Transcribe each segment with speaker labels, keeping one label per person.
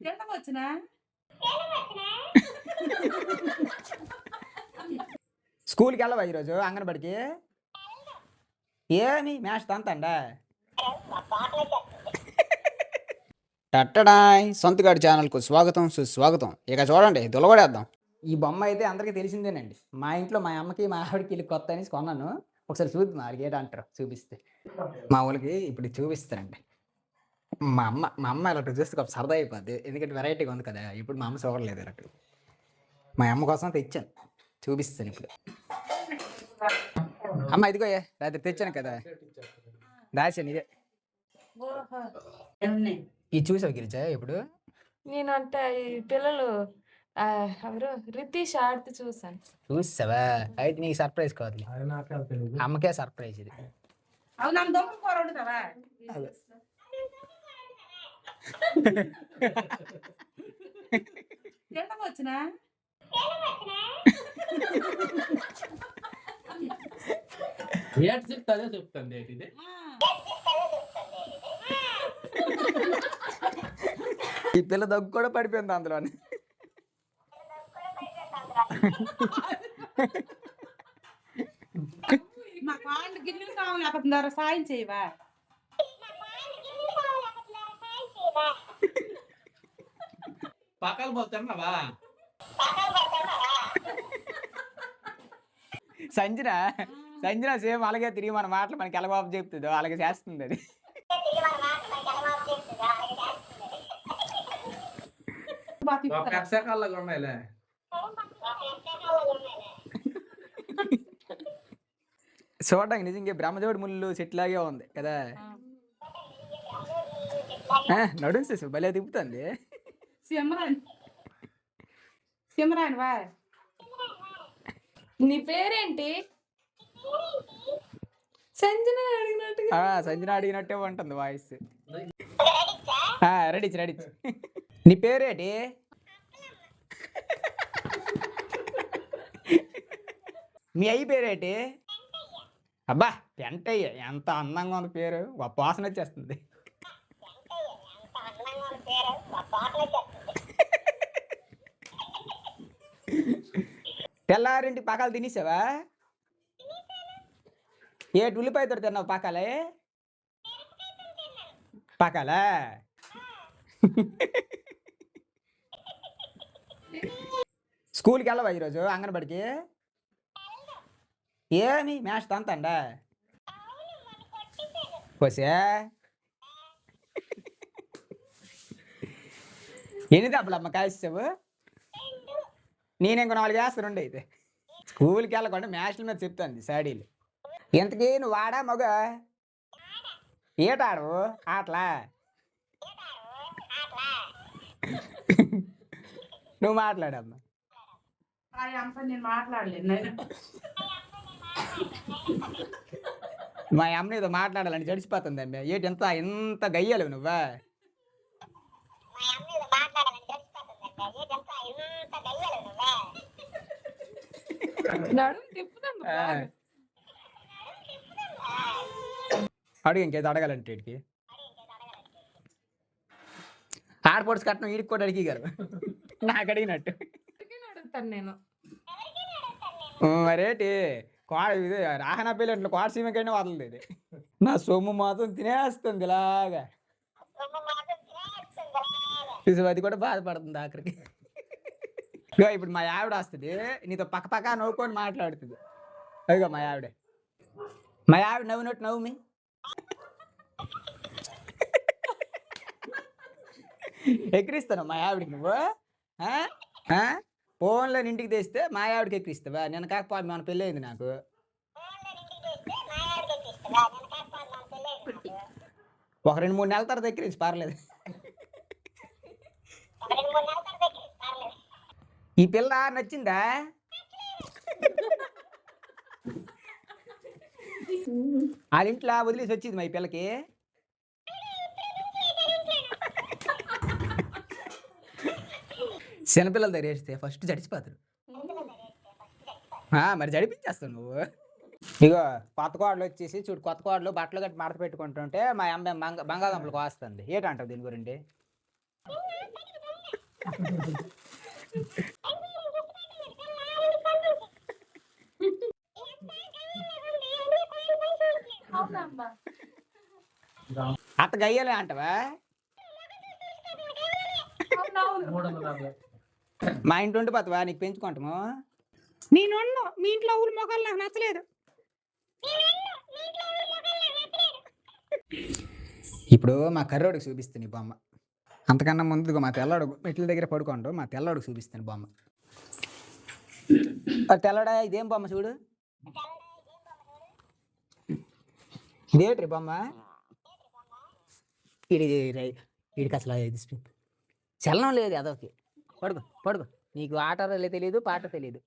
Speaker 1: తింటకొచ్చినా
Speaker 2: స్కూల్కి వెళ్ళవా ఈరోజు అంగన్వాడికి? ఏమి మ్యాథ్స్ తంతండా? టట్టడాయ్ సొంతగాడి ఛానల్కు స్వాగతం సుస్వాగతం. ఇక చూడండి దులగడేద్దాం. ఈ బొమ్మ అయితే అందరికీ తెలిసిందేనండి. మా ఇంట్లో మా అమ్మకి మా ఆవిడకి ఇల్లు కొత్త అనేసి కొన్నాను. ఒకసారి చూద్దాం వాళ్ళకి ఏంటంటారు చూపిస్తే. మా వాళ్ళకి ఇప్పుడు చూపిస్తానండి. మా అమ్మ ఇలా చూస్తే ఒక సరదా అయిపోద్ది. ఎందుకంటే వెరైటీగా ఉంది కదా, ఇప్పుడు మా అమ్మ చూడలేదు ఇలాంటి. మా అమ్మ కోసం తెచ్చాను, చూపిస్తాను ఇప్పుడు. అమ్మ ఇదిగో రాత్రి తెచ్చాను కదా, దాచాను ఇదే. ఇది చూసావు గిరిజా ఇప్పుడు?
Speaker 3: నేనంటే ఈ పిల్లలు ఎవరు రితీష్ ఆడితే చూసాను.
Speaker 2: చూసావా? అయితే నీకు సర్ప్రైజ్ కాదు, అమ్మకే సర్ప్రైజ్ ఇది.
Speaker 1: తింటకొచ్చినా
Speaker 4: చెప్తాదే చెప్తాను ఇది.
Speaker 2: ఈ పిల్ల దగ్గు కూడా పడిపోయింది అందులో.
Speaker 1: మా కాళ్ళు గిన్నెలు కావాలి, సాయం చేయవా?
Speaker 4: పక్కలు పోతున్నావా?
Speaker 2: సంజన సేమ్ అలాగే తిరిగి మన మాటలు మనకి ఎలా బాబు చెప్తుందో అలాగే చేస్తుంది అది. చూడడానికి నిజంగా బ్రహ్మజోడి ముళ్ళు సెట్ లాగే ఉంది కదా. నడుస్తుంది భలే తిప్పుతుంది.
Speaker 1: సిమరాన్ వా,
Speaker 3: నీ పేరేంటి? సంజన అడిగినట్టుగా.
Speaker 2: సంజన అడిగినట్టే ఉంటుంది వాయిస్. Ready ready. నీ పేరేటి? మీ అయ్యి పేరేటి? అబ్బా పెంటయ్య, ఎంత అందంగా ఉంది పేరు, గొప్ప వాసన వచ్చేస్తుంది. తెల్లారింటి పకాలు తినేసావా? ఏటి ఉల్లిపాయతో తిన్నావు పకాలే? పకాలా? స్కూల్కి వెళ్ళవా ఈరోజు అంగన్వాడికి? ఏమి మ్యాథ్స్ తంతండా? పోసే ఎన్ని దెబ్బలమ్మ కాసావు? నేను ఇంకో 4 వేస్తానుండి. అయితే స్కూల్కి వెళ్ళకుండా మ్యాథ్స్ల మీద చెప్తాను సాడీలు. ఇంతకీ నువ్వు ఆడా మగ? ఏటాడు ఆటలా? నువ్వు మాట్లాడమ్మా.
Speaker 1: నేను మాట్లాడలేదు.
Speaker 2: మా అమ్మ ఏదో మాట్లాడాలని జడిసిపోతుంది అమ్మ. ఏంటి ఎంత గయ్యాలి నువ్వా? అడుగు ఇంకేదో అడగాలంటే వీడికి. ఆడపడుచు కట్నం వీడికి కూడా అడిగారు, నాకు అడిగినట్టు
Speaker 3: అడుగుతాను నేను.
Speaker 2: మరేటి ఇది రాహనా పిల్లలు కోటసీమకైనా వదలదు ఇది. నా సొమ్ము మాత్రం తినేస్తుంది ఇలాగా. అది కూడా బాధపడుతుంది ఆఖరికి. ఇప్పుడు మా ఆవిడ వస్తుంది, నీతో పక్క నవ్వుకొని మాట్లాడుతుంది. అదిగో మా ఆవిడ నవ్వునట్టు నవ్వు మీ. ఎక్కిరిస్తాను మా ఆవిడకి నువ్వు? ఫోన్లో ఇంటికి తెస్తే మా ఆవిడకి ఎక్కిరిస్తావా? నేను కాకపోతే మన పెళ్ళి అయింది నాకు. ఒక 2-3 నెలల తర్వాత ఎక్కిరించి పర్లేదు. ఈ పిల్ల నచ్చిందా? వాళ్ళ ఇంట్లో వదిలేసి వచ్చింది మా ఈ పిల్లకి. చిన్నపిల్లల దగ్గర వేస్తే ఫస్ట్ జడిచిపోతారు. మరి జడిపించేస్తావు నువ్వు. ఇగో కొత్త కోడలు వచ్చేసి చూడు, కొత్త కోడలు బట్టలు గట్టి మడత పెట్టుకుంటుంటే మా అమ్మాయి బంగాళదుంపలు కోస్తుంది. ఏంటంటావు దీని గురించి?
Speaker 3: అవునమ్మా.
Speaker 2: అత్త గయ్యాలి అంటవా?
Speaker 3: అవునవును.
Speaker 2: మా ఇంటి ఉండి పోతావా? నీకు పెంచుకుంటాము.
Speaker 1: నేను మీ ఇంట్లో ఊరి మొక్కలు నాకు నచ్చలేదు.
Speaker 2: ఇప్పుడు మా కర్రోడికి చూపిస్తాను ఈ బొమ్మ. అంతకన్నా ముందుగా మా తెల్లాడు మెట్ల దగ్గర పడుకోండు. మా తెల్లాడికి చూపిస్తాను బొమ్మ. తెల్లడా ఇదేం బొమ్మ చూడు. ఇదేంటి బొమ్మ? వీడికి అసలు చలనం లేదు అదొకి. పడుకో పడుకో. నీకు ఆటలే తెలియదు, పాట తెలియదు.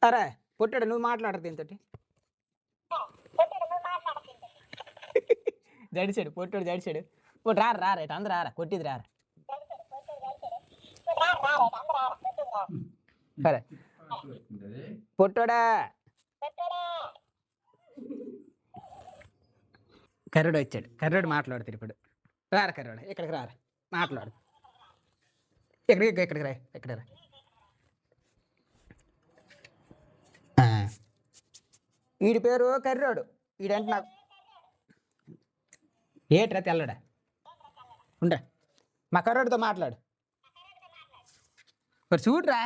Speaker 2: అరే పొట్టాడు, నువ్వు మాట్లాడరు దీంతో. జడిసాడు పొట్టాడు, జడిసాడు. ఇప్పుడు రా రైట్ అందరు రారా, కొట్టిది రారా. సరే పొట్టోడా. కర్రోడు వచ్చాడు. కర్రోడు మాట్లాడుతాడు ఇప్పుడు. రారా కర్రోడు, ఇక్కడికి రారా, మాట్లాడు. ఇక్కడికి రా, ఇక్కడ రా. వీడి పేరు కర్రోడు. వీడంటే నాకు ఏట్రా తెల్లడా. ఉండా, మా కర్రోడితో మాట్లాడు. మరి చూడరా,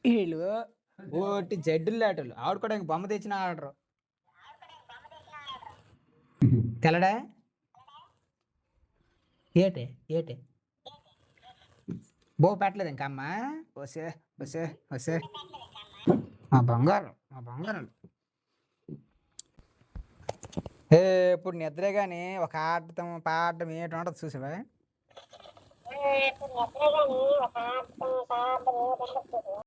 Speaker 2: వీళ్ళు ఓటి జడ్డులు లాటలు ఆడుకోవడానికి బొమ్మ తెచ్చిన ఆడరు. తెల్లడా ఏటే ఏటే బో పెట్టలేదు ఇంకా అమ్మ. వసే వసే వసే మా బంగారం, మా బంగారం. ఇప్పుడు నిద్రే కానీ ఒక ఆడటం పాడటం ఏంటో ఉంటుంది చూసావా.